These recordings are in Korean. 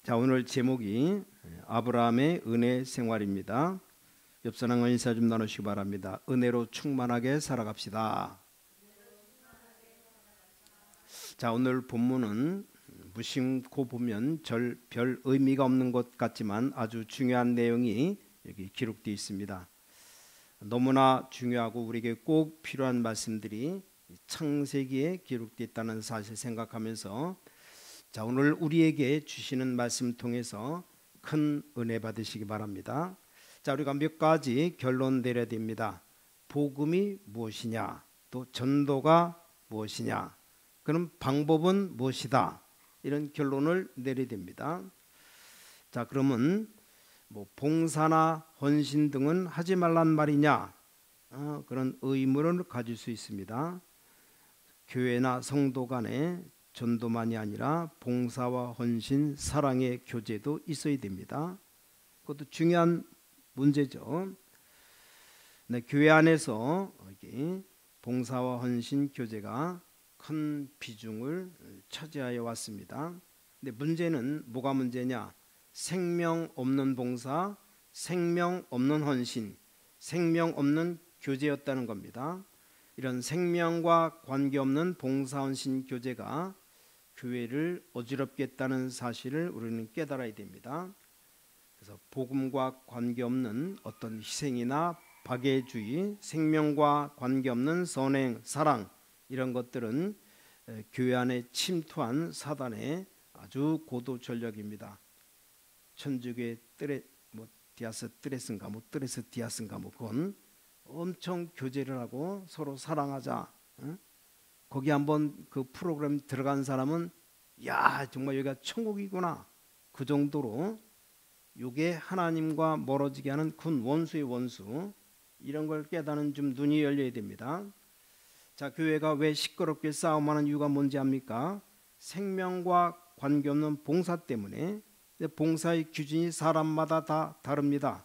자, 오늘 제목이 아브라함의 은혜 생활입니다. 옆 사람과 인사 좀 나누시기 바랍니다. 은혜로 충만하게 살아갑시다. 자, 오늘 본문은 무심코 보면 별 의미가 없는 것 같지만 아주 중요한 내용이 여기 기록되어 있습니다. 너무나 중요하고 우리에게 꼭 필요한 말씀들이 창세기에 기록되어 있다는 사실 생각하면서 자, 오늘 우리에게 주시는 말씀 통해서 큰 은혜 받으시기 바랍니다. 자, 우리가 몇 가지 결론 내려야 됩니다. 복음이 무엇이냐, 또 전도가 무엇이냐, 그럼 방법은 무엇이다, 이런 결론을 내려야 됩니다. 자, 그러면 봉사나 헌신 등은 하지 말란 말이냐, 그런 의문을 가질 수 있습니다. 교회나 성도 간에 전도만이 아니라 봉사와 헌신, 사랑의 교제도 있어야 됩니다. 그것도 중요한 문제죠. 네, 교회 안에서 봉사와 헌신 교제가 큰 비중을 차지하여 왔습니다. 근데 문제는 뭐가 문제냐? 생명 없는 봉사, 생명 없는 헌신, 생명 없는 교제였다는 겁니다. 이런 생명과 관계없는 봉사헌신 교제가 교회를 어지럽게 했다는 사실을 우리는 깨달아야 됩니다. 그래서 복음과 관계없는 어떤 희생이나 박애주의, 생명과 관계없는 선행, 사랑, 이런 것들은 교회 안에 침투한 사단의 아주 고도 전략입니다. 천주교의 디아스 트레스인가 트레스 디아스인가 그건 엄청 교제를 하고 서로 사랑하자. 거기 한번 그 프로그램 들어간 사람은 야, 정말 여기가 천국이구나, 그 정도로 이게 하나님과 멀어지게 하는 큰 원수의 원수, 이런 걸 깨닫는 좀 눈이 열려야 됩니다. 자, 교회가 왜 시끄럽게 싸움하는 이유가 뭔지 압니까? 생명과 관계없는 봉사 때문에. 봉사의 기준이 사람마다 다 다릅니다.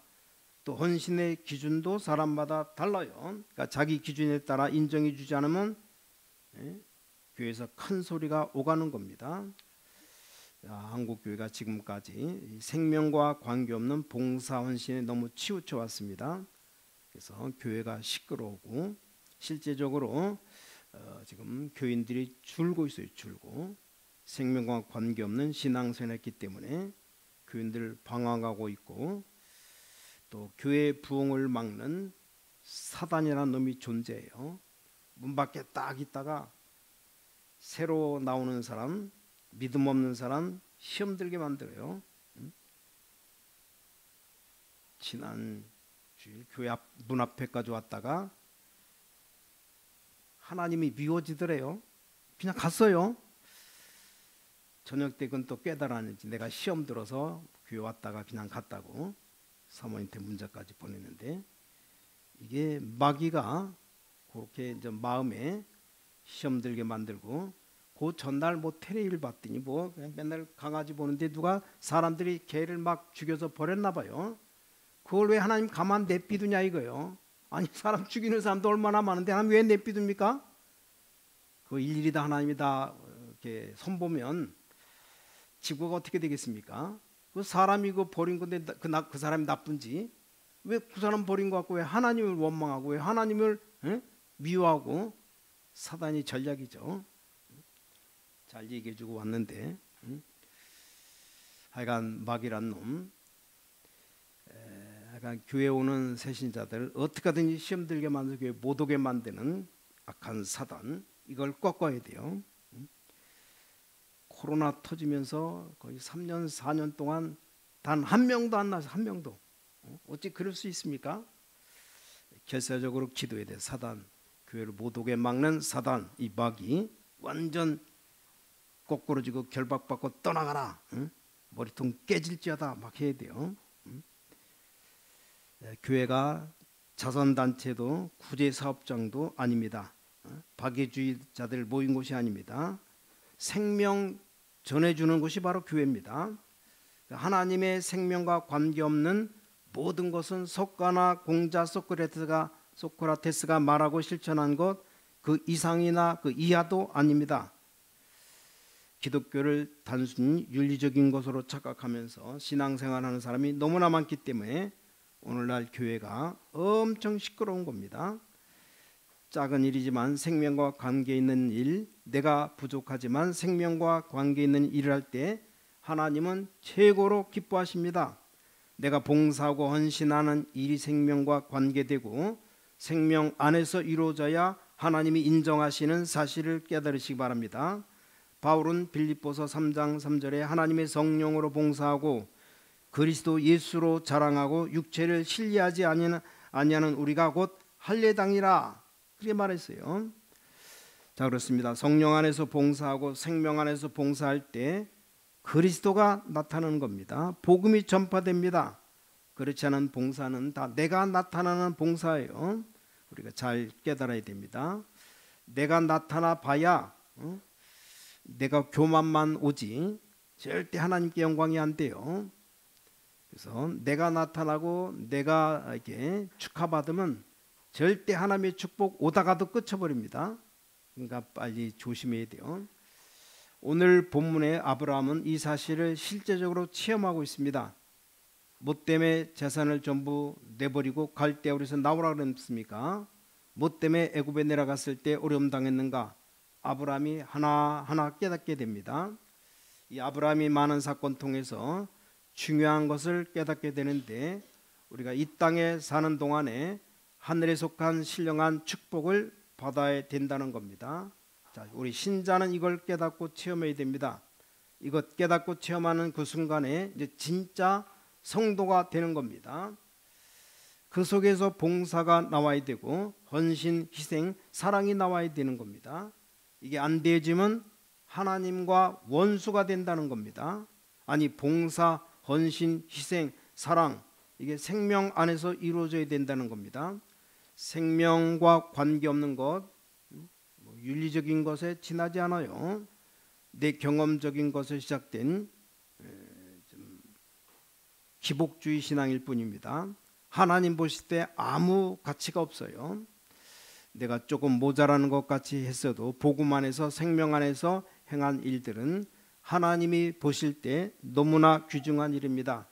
또 헌신의 기준도 사람마다 달라요. 그러니까 자기 기준에 따라 인정해 주지 않으면 교회에서 큰 소리가 오가는 겁니다. 한국 교회가 지금까지 생명과 관계없는 봉사 헌신에 너무 치우쳐 왔습니다. 그래서 교회가 시끄러우고 실제적으로 지금 교인들이 줄고 있어요. 줄고 생명과 관계없는 신앙생활을 했기 때문에 교인들 방황하고 있고, 또 교회 부흥을 막는 사단이라는 놈이 존재해요. 문 밖에 딱 있다가 새로 나오는 사람, 믿음 없는 사람 시험 들게 만들어요. 지난 주일 교회 문 앞에까지 왔다가 하나님이 미워지더래요. 그냥 갔어요. 저녁 때 그건 또 깨달았는지 내가 시험 들어서 교회 왔다가 그냥 갔다고 사모님한테 문자까지 보냈는데, 이게 마귀가 그렇게 이제 마음에 시험 들게 만들고, 그 전날 테레비를 봤더니 그냥 맨날 강아지 보는데 누가 사람들이 개를 막 죽여서 버렸나 봐요. 그걸 왜 하나님 가만 내비두냐 이거요. 아니, 사람 죽이는 사람도 얼마나 많은데 하나님 왜 내비둡니까? 그 일일이 다 하나님이 다 이렇게 손보면 지구가 어떻게 되겠습니까? 그 사람이 그 버린 건데 그 사람이 나쁜지, 왜 그 사람 버린 것 같고 왜 하나님을 원망하고 왜 하나님을 미워하고, 사단이 전략이죠. 잘 얘기해주고 왔는데 하여간 마귀란 놈, 하여간 교회 오는 새신자들 어떻게 하든지 시험 들게 만들고 교회 못 오게 만드는 악한 사단, 이걸 꺾어야 돼요. 코로나 터지면서 거의 3년 4년 동안 단 한 명도 안 나서, 한 명도. 어찌 그럴 수 있습니까? 결사적으로 기도해야 돼. 사단, 교회를 못 오게 막는 사단, 이 마귀 완전 거꾸로지고 결박받고 떠나가라, 머리통 깨질지어다 막 해야 돼요. 교회가 자선단체도 구제사업장도 아닙니다. 박애주의자들 모인 곳이 아닙니다. 생명 전해주는 곳이 바로 교회입니다. 하나님의 생명과 관계없는 모든 것은 석가나 공자 소크라테스가 말하고 실천한 것 그 이상이나 그 이하도 아닙니다. 기독교를 단순히 윤리적인 것으로 착각하면서 신앙생활하는 사람이 너무나 많기 때문에 오늘날 교회가 엄청 시끄러운 겁니다. 작은 일이지만 생명과 관계 있는 일, 내가 부족하지만 생명과 관계 있는 일을 할 때 하나님은 최고로 기뻐하십니다. 내가 봉사하고 헌신하는 일이 생명과 관계되고 생명 안에서 이루어져야 하나님이 인정하시는 사실을 깨달으시기 바랍니다. 바울은 빌립보서 3장 3절에 하나님의 성령으로 봉사하고 그리스도 예수로 자랑하고 육체를 신뢰하지 아니하는 우리가 곧 할례당이라 그렇게 말했어요. 자, 그렇습니다. 성령 안에서 봉사하고 생명 안에서 봉사할 때 그리스도가 나타나는 겁니다. 복음이 전파됩니다. 그렇지 않은 봉사는 다 내가 나타나는 봉사예요. 우리가 잘 깨달아야 됩니다. 내가 나타나 봐야 내가 교만만 오지 절대 하나님께 영광이 안 돼요. 그래서 내가 나타나고 내가 이렇게 축하받으면 절대 하나님의 축복 오다가도 끝쳐버립니다. 그러니까 빨리 조심해야 돼요. 오늘 본문의 아브라함은 이 사실을 실제적으로 체험하고 있습니다. 뭐 때문에 재산을 전부 내버리고 갈대아우르에서 나오라 그랬습니까? 뭐 때문에 애굽에 내려갔을 때 어려움 당했는가? 아브라함이 하나하나 깨닫게 됩니다. 이 아브라함이 많은 사건 통해서 중요한 것을 깨닫게 되는데 우리가 이 땅에 사는 동안에 하늘에 속한 신령한 축복을 받아야 된다는 겁니다. 자, 우리 신자는 이걸 깨닫고 체험해야 됩니다. 이것 깨닫고 체험하는 그 순간에 이제 진짜 성도가 되는 겁니다. 그 속에서 봉사가 나와야 되고 헌신, 희생, 사랑이 나와야 되는 겁니다. 이게 안 되어지면 하나님과 원수가 된다는 겁니다. 아니 봉사, 헌신, 희생, 사랑 이게 생명 안에서 이루어져야 된다는 겁니다. 생명과 관계없는 것, 윤리적인 것에 지나지 않아요. 내 경험적인 것에 시작된 기복주의 신앙일 뿐입니다. 하나님 보실 때 아무 가치가 없어요. 내가 조금 모자라는 것 같이 했어도 복음 안에서 생명 안에서 행한 일들은 하나님이 보실 때 너무나 귀중한 일입니다.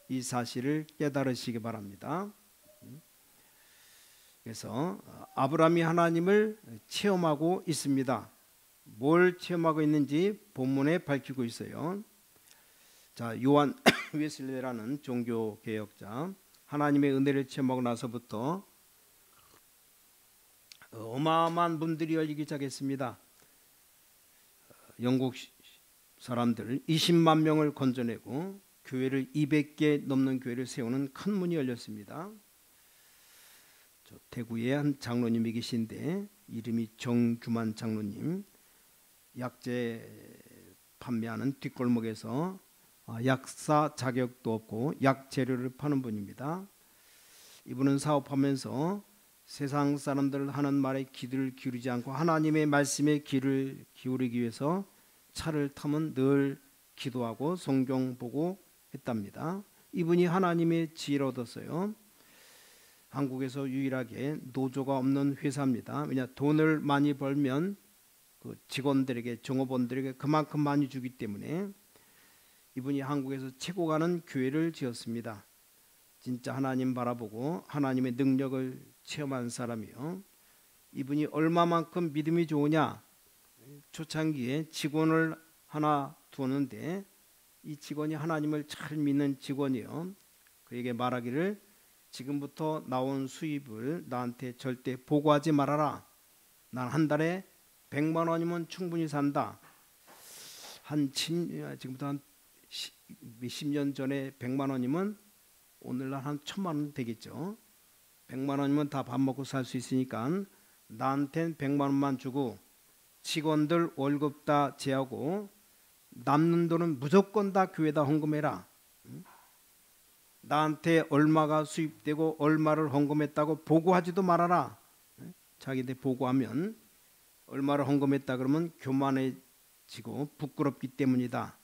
이 사실을 깨달으시기 바랍니다. 그래서 아브라함이 하나님을 체험하고 있습니다. 뭘 체험하고 있는지 본문에 밝히고 있어요. 자, 요한 웨슬레라는 종교 개혁자, 하나님의 은혜를 체험하고 나서부터 어마어마한 문들이 열리기 시작했습니다. 영국 사람들 20만 명을 건져내고 교회를 200개 넘는 교회를 세우는 큰 문이 열렸습니다. 대구에 한 장로님이 계신데 이름이 정규만 장로님, 약재 판매하는 뒷골목에서 약사 자격도 없고 약 재료를 파는 분입니다. 이분은 사업하면서 세상 사람들 하는 말에 귀를 기울이지 않고 하나님의 말씀에 귀를 기울이기 위해서 차를 타면 늘 기도하고 성경 보고 했답니다. 이분이 하나님의 지혜를 얻었어요. 한국에서 유일하게 노조가 없는 회사입니다. 왜냐 돈을 많이 벌면 그 직원들에게 종업원들에게 그만큼 많이 주기 때문에 이분이 한국에서 최고 가는 교회를 지었습니다. 진짜 하나님 바라보고 하나님의 능력을 체험한 사람이요. 이분이 얼마만큼 믿음이 좋으냐? 초창기에 직원을 하나 두었는데 이 직원이 하나님을 잘 믿는 직원이요. 그에게 말하기를 지금부터 나온 수입을 나한테 절대 보고하지 말아라. 난 한 달에 100만 원이면 충분히 산다. 지금부터 한 몇십 년 전에 100만 원이면 오늘날 한 1000만 원 되겠죠. 100만 원이면 다 밥 먹고 살 수 있으니까 나한텐 100만 원만 주고 직원들 월급 다 제하고 남는 돈은 무조건 다 교회에다 헌금해라. 나한테 얼마가 수입되고 얼마를 헌금했다고 보고하지도 말아라. 자기한테 보고하면 얼마를 헌금했다 그러면 교만해지고 부끄럽기 때문이다.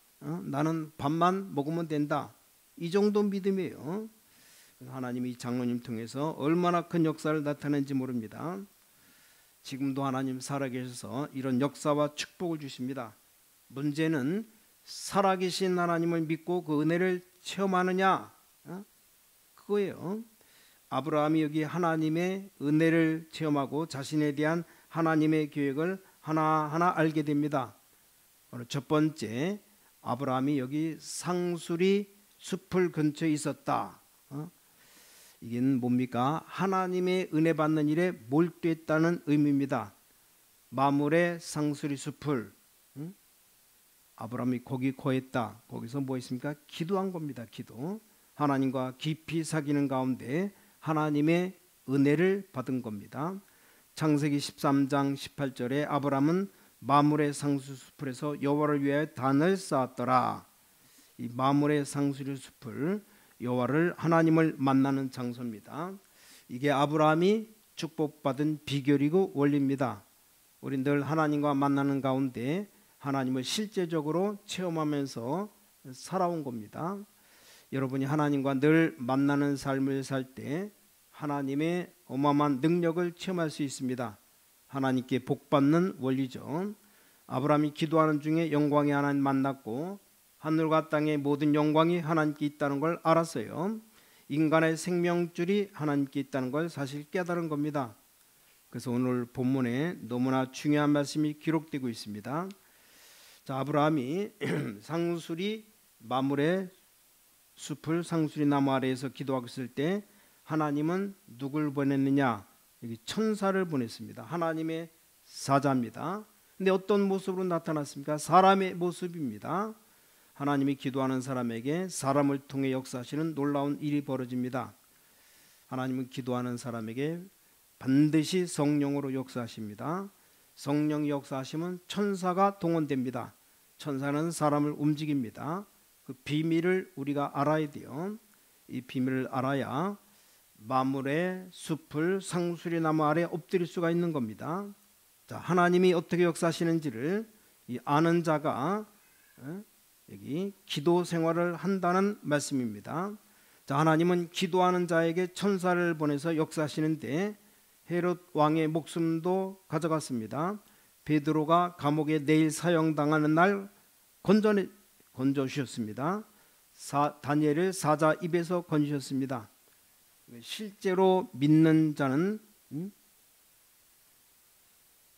나는 밥만 먹으면 된다. 이 정도 믿음이에요. 하나님이 장로님 통해서 얼마나 큰 역사를 나타낸지 모릅니다. 지금도 하나님 살아계셔서 이런 역사와 축복을 주십니다. 문제는 살아계신 하나님을 믿고 그 은혜를 체험하느냐, 그거예요. 아브라함이 여기 하나님의 은혜를 체험하고 자신에 대한 하나님의 계획을 하나하나 알게 됩니다. 첫 번째, 아브라함이 여기 상수리 숲을 근처에 있었다. 이게 뭡니까? 하나님의 은혜 받는 일에 몰두했다는 의미입니다. 마물의 상수리 숲을, 아브라함이 거기 거했다. 거기서 뭐 했습니까? 기도한 겁니다. 기도. 하나님과 깊이 사귀는 가운데 하나님의 은혜를 받은 겁니다. 창세기 13장 18절에 아브라함은 마물의 상수리 숲에서 여호와를 위하여 단을 쌓았더라. 이 마물의 상수리 숲을, 여호와를, 하나님을 만나는 장소입니다. 이게 아브라함이 축복받은 비결이고 원리입니다. 우리 늘 하나님과 만나는 가운데 하나님을 실제적으로 체험하면서 살아온 겁니다. 여러분이 하나님과 늘 만나는 삶을 살 때 하나님의 어마어마한 능력을 체험할 수 있습니다. 하나님께 복받는 원리죠. 아브라함이 기도하는 중에 영광의 하나님 만났고 하늘과 땅의 모든 영광이 하나님께 있다는 걸 알았어요. 인간의 생명줄이 하나님께 있다는 걸 사실 깨달은 겁니다. 그래서 오늘 본문에 너무나 중요한 말씀이 기록되고 있습니다. 자, 아브라함이 상수리 마물의 숲을 상수리 나무 아래에서 기도하고 있을 때 하나님은 누굴 보냈느냐? 여기 천사를 보냈습니다. 하나님의 사자입니다. 근데 어떤 모습으로 나타났습니까? 사람의 모습입니다. 하나님이 기도하는 사람에게 사람을 통해 역사하시는 놀라운 일이 벌어집니다. 하나님은 기도하는 사람에게 반드시 성령으로 역사하십니다. 성령이 역사하시면 천사가 동원됩니다. 천사는 사람을 움직입니다. 그 비밀을 우리가 알아야 돼요. 이 비밀을 알아야 마물의 숲을 상수리 나무 아래 엎드릴 수가 있는 겁니다. 자, 하나님이 어떻게 역사하시는지를 이 아는 자가 여기 기도 생활을 한다는 말씀입니다. 자, 하나님은 기도하는 자에게 천사를 보내서 역사하시는데 헤롯 왕의 목숨도 가져갔습니다. 베드로가 감옥에 내일 사형당하는 날 건져 주셨습니다. 다니엘을 사자 입에서 건지셨습니다. 실제로 믿는 자는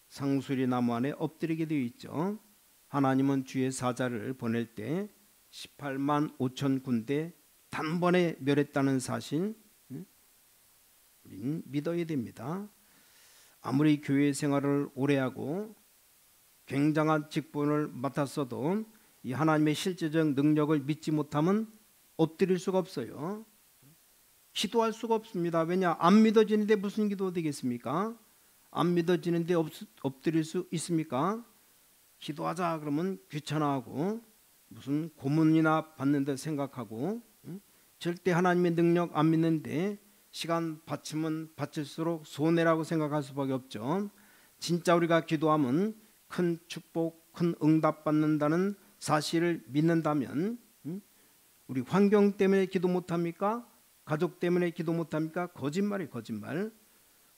상수리 나무 안에 엎드리게 되어 있죠. 하나님은 주의 사자를 보낼 때 18만 5천 군대 단번에 멸했다는 사실 우리는 믿어야 됩니다. 아무리 교회 생활을 오래 하고 굉장한 직분을 맡았어도 이 하나님의 실제적 능력을 믿지 못하면 엎드릴 수가 없어요. 기도할 수가 없습니다. 왜냐? 안 믿어지는데 무슨 기도 되겠습니까? 안 믿어지는데 엎드릴 수 있습니까? 기도하자 그러면 귀찮아하고 무슨 고문이나 받는 데 생각하고 절대 하나님의 능력 안 믿는데 시간 바치면 바칠수록 손해라고 생각할 수밖에 없죠. 진짜 우리가 기도하면 큰 축복, 큰 응답 받는다는 사실을 믿는다면 우리 환경 때문에 기도 못합니까? 가족 때문에 기도 못합니까? 거짓말이에요, 거짓말.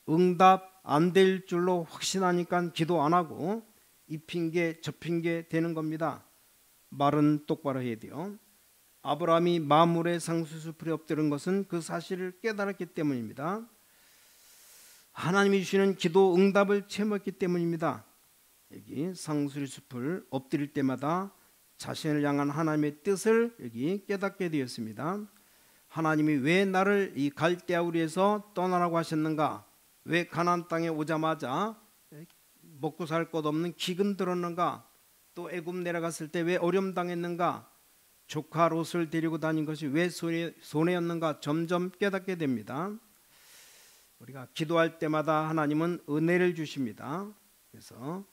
응답 안 될 줄로 확신하니까 기도 안 하고 이 핑계 저 핑계 되는 겁니다. 말은 똑바로 해야 돼요. 아브라함이 마물의 상수숲에 엎드린 것은 그 사실을 깨달았기 때문입니다. 하나님이 주시는 기도 응답을 체험했기 때문입니다. 여기 상수리 숲을 엎드릴 때마다 자신을 향한 하나님의 뜻을 여기 깨닫게 되었습니다. 하나님이 왜 나를 이 갈대아 우리에서 떠나라고 하셨는가? 왜 가나안 땅에 오자마자 먹고 살 것 없는 기근 들었는가? 또 애굽 내려갔을 때 왜 어려움 당했는가? 조카 롯을 데리고 다닌 것이 왜 손해였는가? 점점 깨닫게 됩니다. 우리가 기도할 때마다 하나님은 은혜를 주십니다. 그래서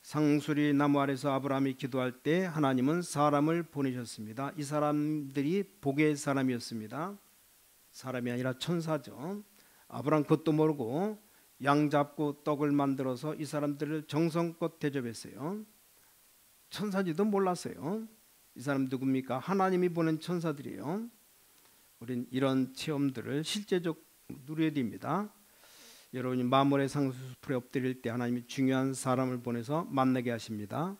상수리 나무 아래서 아브라함이 기도할 때 하나님은 사람을 보내셨습니다. 이 사람들이 복의 사람이었습니다. 사람이 아니라 천사죠. 아브라함 그것도 모르고 양 잡고 떡을 만들어서 이 사람들을 정성껏 대접했어요. 천사지도 몰랐어요. 이 사람 누굽니까? 하나님이 보낸 천사들이에요. 우린 이런 체험들을 실제적 누려야 됩니다. 여러분이 마물의 상수숲에 엎드릴 때 하나님이 중요한 사람을 보내서 만나게 하십니다.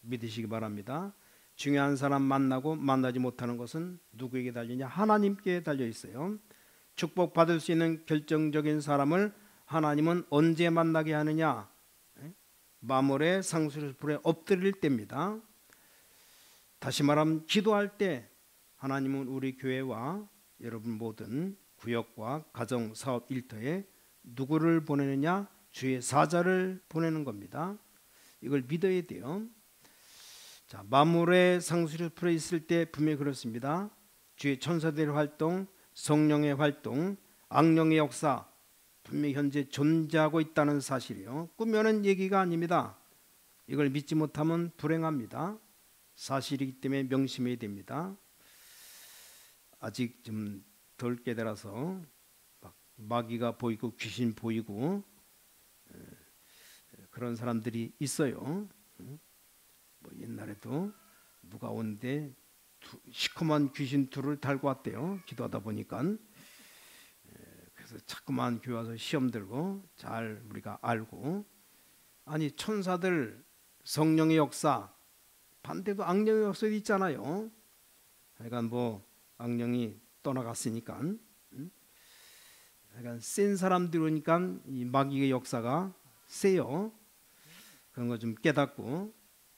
믿으시기 바랍니다. 중요한 사람 만나고 만나지 못하는 것은 누구에게 달리냐? 하나님께 달려 있어요. 축복받을 수 있는 결정적인 사람을 하나님은 언제 만나게 하느냐? 마물의 상수리풀에 엎드릴 때입니다. 다시 말하면 기도할 때 하나님은 우리 교회와 여러분 모든 구역과 가정, 사업, 일터에 누구를 보내느냐? 주의 사자를 보내는 겁니다. 이걸 믿어야 돼요. 자, 만물의 상수리풀에 있을 때 분명히 그렇습니다. 주의 천사들의 활동, 성령의 활동, 악령의 역사 분명히 현재 존재하고 있다는 사실이요. 꾸며낸 얘기가 아닙니다. 이걸 믿지 못하면 불행합니다. 사실이기 때문에 명심해야 됩니다. 아직 좀 덜 깨달아서 마귀가 보이고 귀신 보이고 그런 사람들이 있어요. 뭐 옛날에도 누가 온데 시커먼 귀신 둘을 달고 왔대요. 기도하다 보니까. 그래서 자꾸만 교회 와서 시험 들고 잘 우리가 알고, 아니 천사들, 성령의 역사, 반대도 악령의 역사도 있잖아요. 하여간 뭐 악령이 떠나갔으니까, 하여간 센 사람들 오니까 이 마귀의 역사가 세요. 그런 거 좀 깨닫고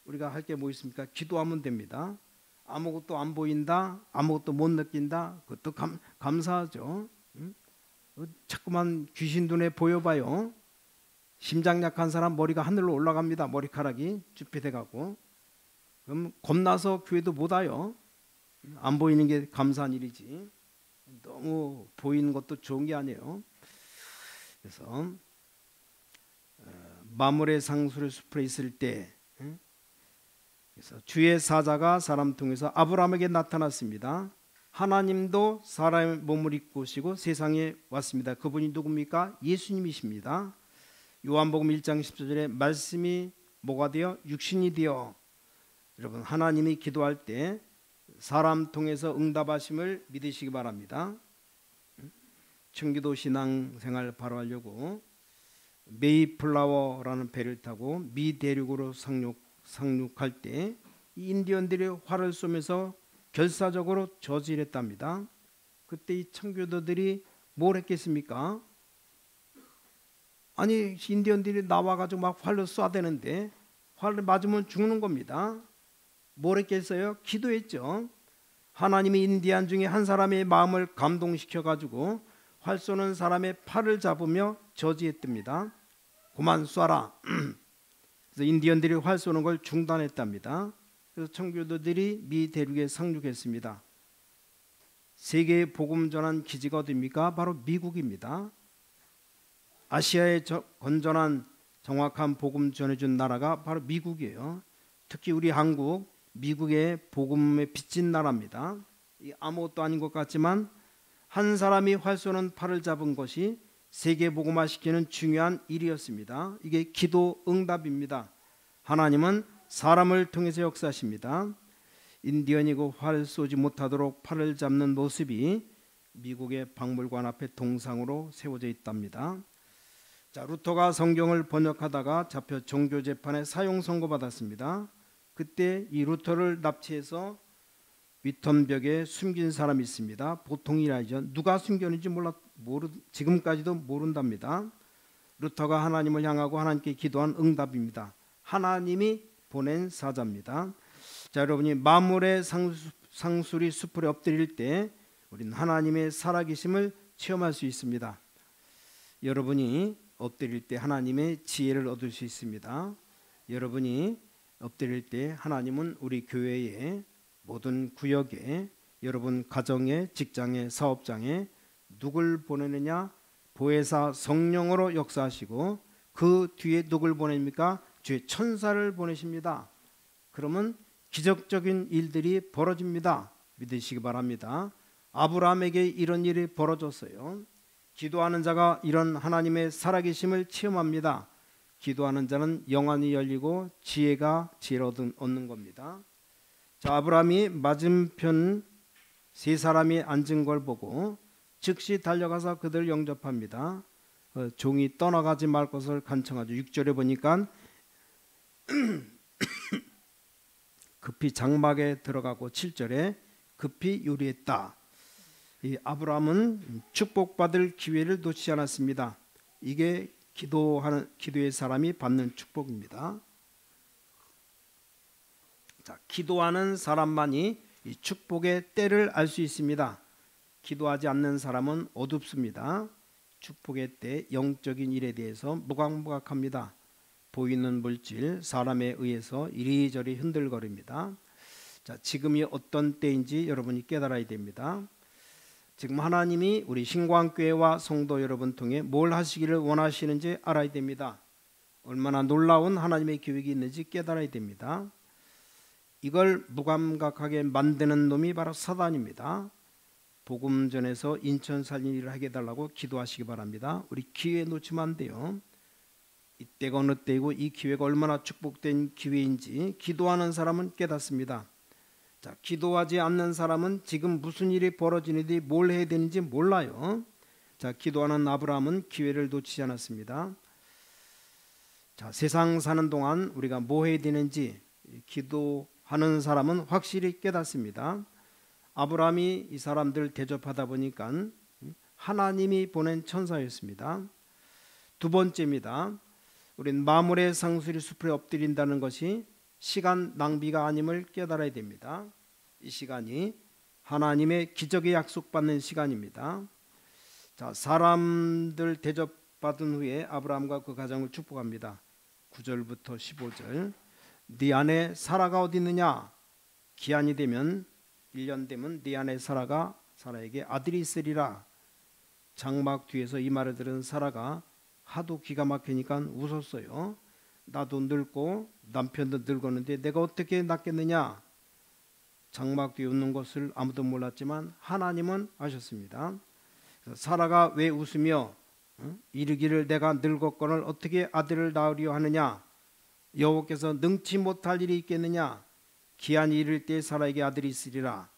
우리가 할 게 뭐 있습니까? 기도하면 됩니다. 아무것도 안 보인다, 아무것도 못 느낀다, 그것도 감사하죠. 자꾸만 귀신 눈에 보여봐요. 심장 약한 사람 머리가 하늘로 올라갑니다. 머리카락이 쭈뼛해 갖고. 그럼 겁나서 교회도 못 와요. 안 보이는 게 감사한 일이지 너무 보이는 것도 좋은 게 아니에요. 그래서 만물의 상수리풀에 있을 때, 그래서 주의 사자가 사람 통해서 아브라함에게 나타났습니다. 하나님도 사람의 몸을 입고 오시고 세상에 왔습니다. 그분이 누굽니까? 예수님이십니다. 요한복음 1장 14절에 말씀이 뭐가 되어? 육신이 되어. 여러분, 하나님이 기도할 때 사람 통해서 응답하심을 믿으시기 바랍니다. 청기도 신앙생활 바로 하려고 메이플라워라는 배를 타고 미 대륙으로 상륙할 때 이 인디언들이 활을 쏘면서 결사적으로 저지했답니다. 그때 이 청교도들이 뭘 했겠습니까? 아니 인디언들이 나와가지고 막 활로 쏴대는데 활을 맞으면 죽는 겁니다. 뭘 했겠어요? 기도했죠. 하나님이 인디안 중에 한 사람의 마음을 감동시켜가지고 활 쏘는 사람의 팔을 잡으며 저지했답니다. 그만 쏴라. 그래서 인디언들이 활 쏘는 걸 중단했답니다. 그래서 청교도들이 미 대륙에 상륙했습니다. 세계에 복음 전한 기지가 어디입니까? 바로 미국입니다. 아시아에 건전한 정확한 복음 전해준 나라가 바로 미국이에요. 특히 우리 한국, 미국의 복음에 빚진 나라입니다. 아무것도 아닌 것 같지만 한 사람이 활 쏘는 팔을 잡은 것이 세계 복음화시키는 중요한 일이었습니다. 이게 기도 응답입니다. 하나님은 사람을 통해서 역사하십니다. 인디언이고 활 쏘지 못하도록 팔을 잡는 모습이 미국의 박물관 앞에 동상으로 세워져 있답니다. 자, 루터가 성경을 번역하다가 잡혀 종교재판에 사형 선고받았습니다. 그때 이 루터를 납치해서 위턴벽에 숨긴 사람이 있습니다. 보통이 아니죠. 누가 숨겼는지 지금까지도 모른답니다. 루터가 하나님을 향하고 하나님께 기도한 응답입니다. 하나님이 보낸 사자입니다. 자, 여러분이 만물의 상수리 숲을 엎드릴 때 우리는 하나님의 살아계심을 체험할 수 있습니다. 여러분이 엎드릴 때 하나님의 지혜를 얻을 수 있습니다. 여러분이 엎드릴 때 하나님은 우리 교회의 모든 구역에, 여러분 가정에, 직장에, 사업장에 누굴 보내느냐? 보혜사 성령으로 역사하시고 그 뒤에 누굴 보냅니까? 주의 천사를 보내십니다. 그러면 기적적인 일들이 벌어집니다. 믿으시기 바랍니다. 아브라함에게 이런 일이 벌어졌어요. 기도하는 자가 이런 하나님의 살아계심을 체험합니다. 기도하는 자는 영안이 열리고 지혜를 얻는 겁니다. 자, 아브라함이 맞은편 세 사람이 앉은 걸 보고 즉시 달려가서 그들을 영접합니다. 종이 떠나가지 말 것을 간청하죠. 6절에 보니까 급히 장막에 들어가고 7절에 급히 요리했다. 이 아브라함은 축복받을 기회를 놓치지 않았습니다. 이게 기도의 사람이 받는 축복입니다. 자, 기도하는 사람만이 이 축복의 때를 알 수 있습니다. 기도하지 않는 사람은 어둡습니다. 축복의 때 영적인 일에 대해서 무감각합니다. 보이는 물질, 사람에 의해서 이리저리 흔들거립니다. 자, 지금이 어떤 때인지 여러분이 깨달아야 됩니다. 지금 하나님이 우리 신광교회와 성도 여러분 통해 뭘 하시기를 원하시는지 알아야 됩니다. 얼마나 놀라운 하나님의 계획이 있는지 깨달아야 됩니다. 이걸 무감각하게 만드는 놈이 바로 사단입니다. 복음 전에서 인천 살린 일을 하게 해달라고 기도하시기 바랍니다. 우리 기회 놓치면 안 돼요. 이때가 어느 때이고 이 기회가 얼마나 축복된 기회인지 기도하는 사람은 깨닫습니다. 자, 기도하지 않는 사람은 지금 무슨 일이 벌어지는지 뭘 해야 되는지 몰라요. 자, 기도하는 아브라함은 기회를 놓치지 않았습니다. 자, 세상 사는 동안 우리가 뭐 해야 되는지 기도하는 사람은 확실히 깨닫습니다. 아브라함이 이 사람들 대접하다 보니까 하나님이 보낸 천사였습니다. 두 번째입니다. 우린 마물의 상수리 숲에 엎드린다는 것이 시간 낭비가 아님을 깨달아야 됩니다. 이 시간이 하나님의 기적의 약속받는 시간입니다. 자, 사람들 대접받은 후에 아브라함과 그 가정을 축복합니다. 9절부터 15절. 네 아내 사라가 어디 있느냐? 기한이 되면 1년 되면 네 아내 사라에게 아들이 있으리라. 장막 뒤에서 이 말을 들은 사라가 하도 기가 막히니까 웃었어요. 나도 늙고 남편도 늙었는데 내가 어떻게 낳겠느냐? 장막 뒤에 웃는 것을 아무도 몰랐지만 하나님은 아셨습니다. 사라가 왜 웃으며 이르기를 내가 늙었거늘 어떻게 아들을 낳으려 하느냐? 여호와께서 능치 못할 일이 있겠느냐? 기한이 이를 때 사라에게 아들이 있으리라.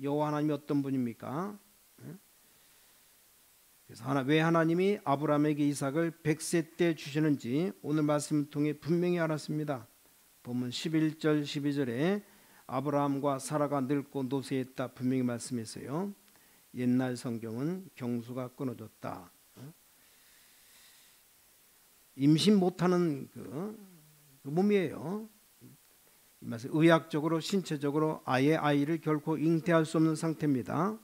여호와 하나님이 어떤 분입니까? 그래서 왜 하나님이 아브라함에게 이삭을 100세 때 주시는지 오늘 말씀을 통해 분명히 알았습니다. 본문 11절 12절에 아브라함과 사라가 늙고 노쇠했다 분명히 말씀했어요. 옛날 성경은 경수가 끊어졌다. 임신 못하는 그 몸이에요. 의학적으로 신체적으로 아예 아이를 결코 잉태할 수 없는 상태입니다.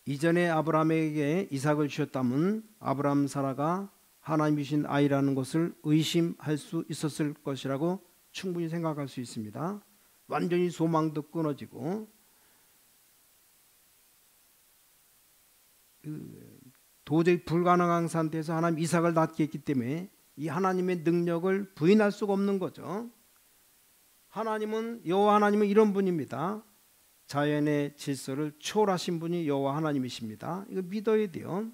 이전에 아브라함에게 이삭을 주셨다면 아브라함 사라가 하나님이 주신 아이라는 것을 의심할 수 있었을 것이라고 충분히 생각할 수 있습니다. 완전히 소망도 끊어지고 도저히 불가능한 상태에서 하나님 이삭을 낳게 했기 때문에 이 하나님의 능력을 부인할 수가 없는 거죠. 하나님은 여호와 하나님은 이런 분입니다. 자연의 질서를 초월하신 분이 여호와 하나님이십니다. 이거 믿어야 돼요.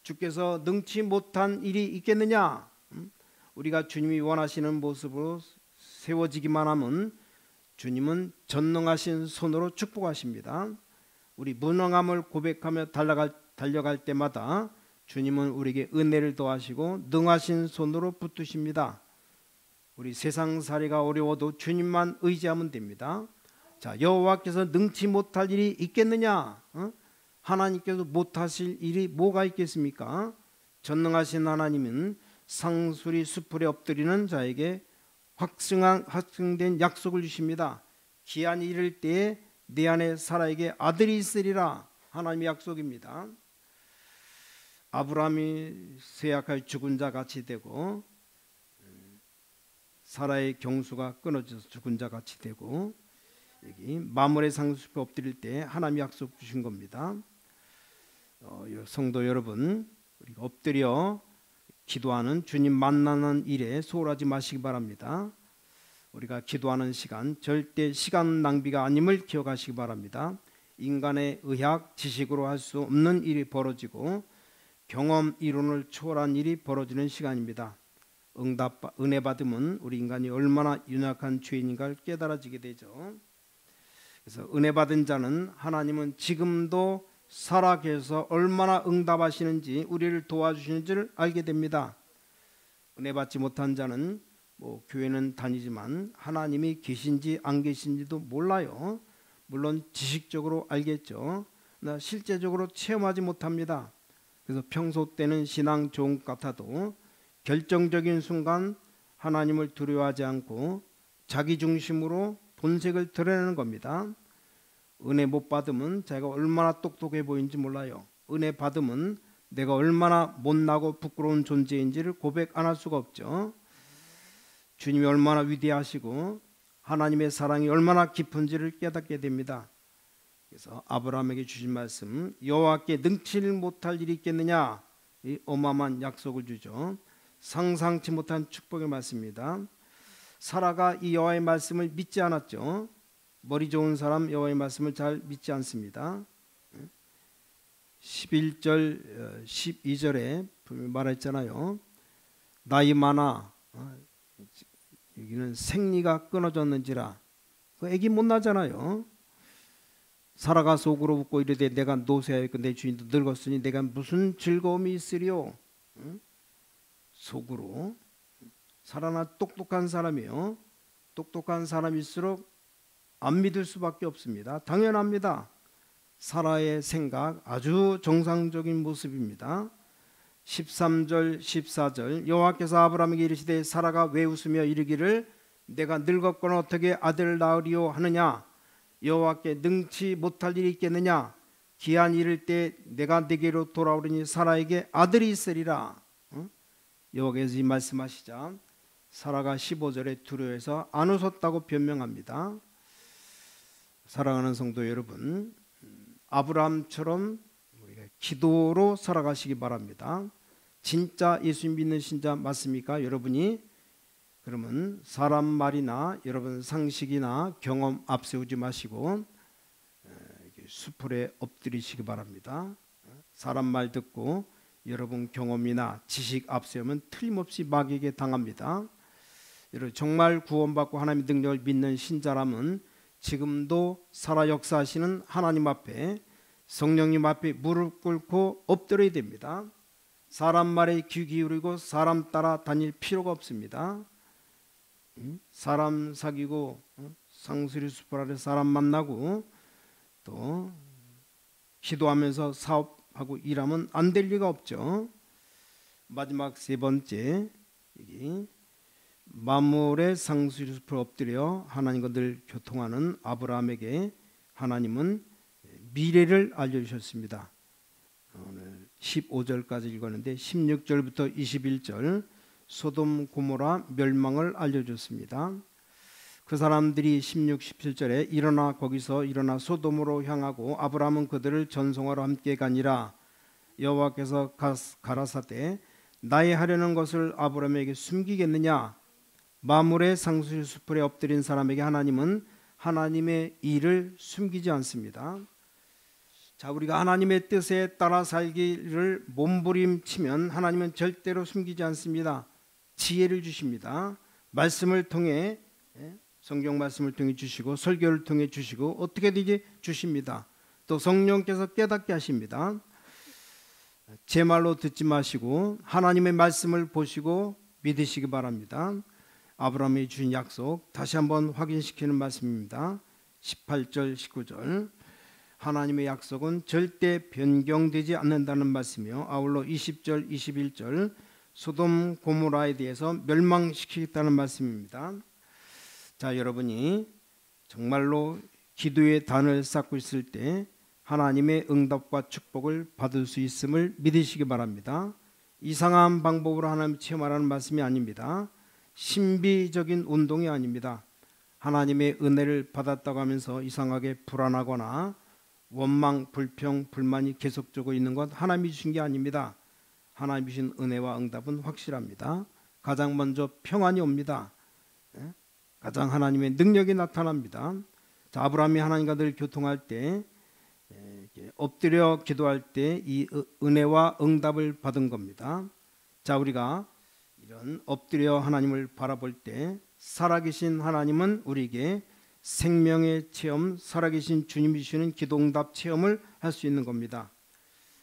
주께서 능치 못한 일이 있겠느냐? 우리가 주님이 원하시는 모습으로 세워지기만 하면 주님은 전능하신 손으로 축복하십니다. 우리 무능함을 고백하며 달려갈 때마다 주님은 우리에게 은혜를 더하시고 능하신 손으로 붙드십니다. 우리 세상살이가 어려워도 주님만 의지하면 됩니다. 자, 여호와께서 능치 못할 일이 있겠느냐? 하나님께서 못하실 일이 뭐가 있겠습니까? 전능하신 하나님은 상수리 수풀에 엎드리는 자에게 확증된 약속을 주십니다. 기한이 이를 때에 내 안에 사라에게 아들이 있으리라. 하나님의 약속입니다. 아브라함이 쇠약하여 죽은 자 같이 되고 사라의 경수가 끊어져서 죽은 자 같이 되고 여기 마물의 상수숲에 엎드릴 때 하나님 약속 주신 겁니다. 성도 여러분, 우리가 엎드려 기도하는 주님 만나는 일에 소홀하지 마시기 바랍니다. 우리가 기도하는 시간 절대 시간 낭비가 아님을 기억하시기 바랍니다. 인간의 의학 지식으로 할 수 없는 일이 벌어지고 경험 이론을 초월한 일이 벌어지는 시간입니다. 은혜 받으면 우리 인간이 얼마나 연약한 죄인인가를 깨달아지게 되죠. 그래서 은혜 받은 자는 하나님은 지금도 살아계셔서 얼마나 응답하시는지 우리를 도와주시는지를 알게 됩니다. 은혜 받지 못한 자는 뭐 교회는 다니지만 하나님이 계신지 안 계신지도 몰라요. 물론 지식적으로 알겠죠. 나 실제적으로 체험하지 못합니다. 그래서 평소 때는 신앙 좋은 것 같아도 결정적인 순간 하나님을 두려워하지 않고 자기 중심으로 본색을 드러내는 겁니다. 은혜 못 받으면 제가 얼마나 똑똑해 보이는지 몰라요. 은혜 받으면 내가 얼마나 못나고 부끄러운 존재인지를 고백 안 할 수가 없죠. 주님이 얼마나 위대하시고 하나님의 사랑이 얼마나 깊은지를 깨닫게 됩니다. 그래서 아브라함에게 주신 말씀, 여호와께 능치를 못할 일이 있겠느냐, 이 어마어마한 약속을 주죠. 상상치 못한 축복의 말씀입니다. 사라가 이 여호와의 말씀을 믿지 않았죠. 머리 좋은 사람 여호와의 말씀을 잘 믿지 않습니다. 11절 12절에 말했잖아요. 나이 많아, 여기는 생리가 끊어졌는지라. 그 애기 못 나잖아요. 사라가 속으로 웃고 이르되 내가 노쇠하였고 내 주인도 늙었으니 내가 무슨 즐거움이 있으리요. 속으로. 사라나 똑똑한 사람이요. 똑똑한 사람일수록 안 믿을 수밖에 없습니다. 당연합니다. 사라의 생각 아주 정상적인 모습입니다. 13절 14절 여호와께서 아브라함에게 이르시되 사라가 왜 웃으며 이르기를 내가 늙었거나 어떻게 아들을 낳으리요 하느냐. 여호와께 능치 못할 일이 있겠느냐. 기한 이를 때 내가 네게로 돌아오리니 사라에게 아들이 있으리라. 여호와께서 이 말씀하시자 사라가 15절에 두려워해서 안 웃었다고 변명합니다. 사랑하는 성도 여러분, 아브라함처럼 우리가 기도로 살아가시기 바랍니다. 진짜 예수 믿는 신자 맞습니까? 여러분이 그러면 사람 말이나 여러분 상식이나 경험 앞세우지 마시고 수풀에 엎드리시기 바랍니다. 사람 말 듣고 여러분 경험이나 지식 앞세우면 틀림없이 마귀에게 당합니다. 여러분 정말 구원받고 하나님의 능력을 믿는 신자라면 지금도 살아 역사하시는 하나님 앞에 성령님 앞에 무릎 꿇고 엎드려야 됩니다. 사람 말에 귀 기울이고 사람 따라 다닐 필요가 없습니다. 사람 사귀고 상수리 숲을 아래 사람 만나고 또 기도하면서 사업하고 일하면 안 될 리가 없죠. 마지막 세 번째, 여기 마물의 상수리 숲을 엎드려 하나님과 늘 교통하는 아브라함에게 하나님은 미래를 알려주셨습니다. 오늘 15절까지 읽었는데 16절부터 21절 소돔 고모라 멸망을 알려줬습니다. 그 사람들이 16, 17절에 일어나 거기서 일어나 소돔으로 향하고 아브라함은 그들을 전송하러 함께 가니라. 여호와께서 가라사대 나의 하려는 것을 아브라함에게 숨기겠느냐. 마물의 상수리 숲에 엎드린 사람에게 하나님은 하나님의 일을 숨기지 않습니다. 자, 우리가 하나님의 뜻에 따라 살기를 몸부림치면 하나님은 절대로 숨기지 않습니다. 지혜를 주십니다. 말씀을 통해, 성경 말씀을 통해 주시고 설교를 통해 주시고 어떻게든지 주십니다. 또 성령께서 깨닫게 하십니다. 제 말로 듣지 마시고 하나님의 말씀을 보시고 믿으시기 바랍니다. 아브라함이 주신 약속 다시 한번 확인시키는 말씀입니다. 18절 19절 하나님의 약속은 절대 변경되지 않는다는 말씀이요. 아울러 20절 21절 소돔 고모라에 대해서 멸망시키겠다는 말씀입니다. 자, 여러분이 정말로 기도의 단을 쌓고 있을 때 하나님의 응답과 축복을 받을 수 있음을 믿으시기 바랍니다. 이상한 방법으로 하나님 체험하라는 말씀이 아닙니다. 신비적인 운동이 아닙니다. 하나님의 은혜를 받았다고 하면서 이상하게 불안하거나 원망, 불평, 불만이 계속적으로 있는 건 하나님이 주신 게 아닙니다. 하나님이 주신 은혜와 응답은 확실합니다. 가장 먼저 평안이 옵니다. 가장 하나님의 능력이 나타납니다. 자, 아브라함이 하나님과 늘 교통할 때 엎드려 기도할 때 이 은혜와 응답을 받은 겁니다. 자, 우리가 이런 엎드려 하나님을 바라볼 때 살아계신 하나님은 우리에게 생명의 체험, 살아계신 주님이 주시는 기도응답 체험을 할 수 있는 겁니다.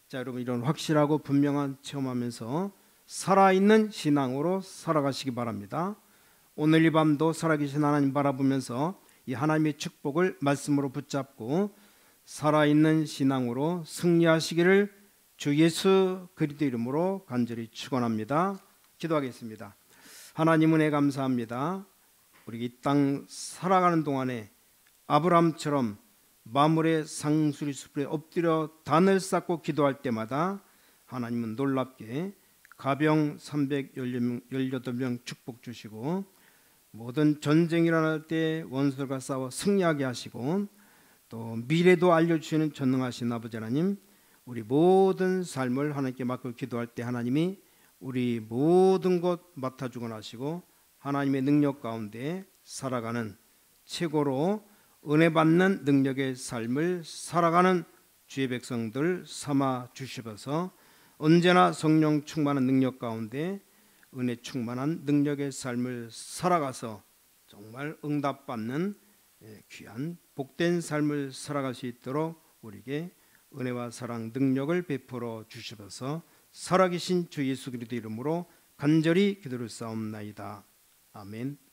자, 여러분 이런 확실하고 분명한 체험하면서 살아있는 신앙으로 살아가시기 바랍니다. 오늘 이 밤도 살아계신 하나님 바라보면서 이 하나님의 축복을 말씀으로 붙잡고 살아있는 신앙으로 승리하시기를 주 예수 그리스도 이름으로 간절히 축원합니다. 기도하겠습니다. 하나님 은혜 감사합니다. 우리 이 땅 살아가는 동안에 아브라함처럼 마물의 상수리 숲에 엎드려 단을 쌓고 기도할 때마다 하나님은 놀랍게 가병 318명 축복 주시고 모든 전쟁이 일어날 때 원수들과 싸워 승리하게 하시고 또 미래도 알려주시는 전능하신 아버지 하나님, 우리 모든 삶을 하나님께 맡고 기도할 때 하나님이 우리 모든 것 맡아주고 나시고 하나님의 능력 가운데 살아가는 최고로 은혜 받는 능력의 삶을 살아가는 주의 백성들 삼아 주시어서 언제나 성령 충만한 능력 가운데 은혜 충만한 능력의 삶을 살아가서 정말 응답받는 귀한 복된 삶을 살아갈 수 있도록 우리에게 은혜와 사랑 능력을 베풀어 주시어서 살아계신 주 예수 그리스도 이름으로 간절히 기도를 쌓옵나이다. 아멘.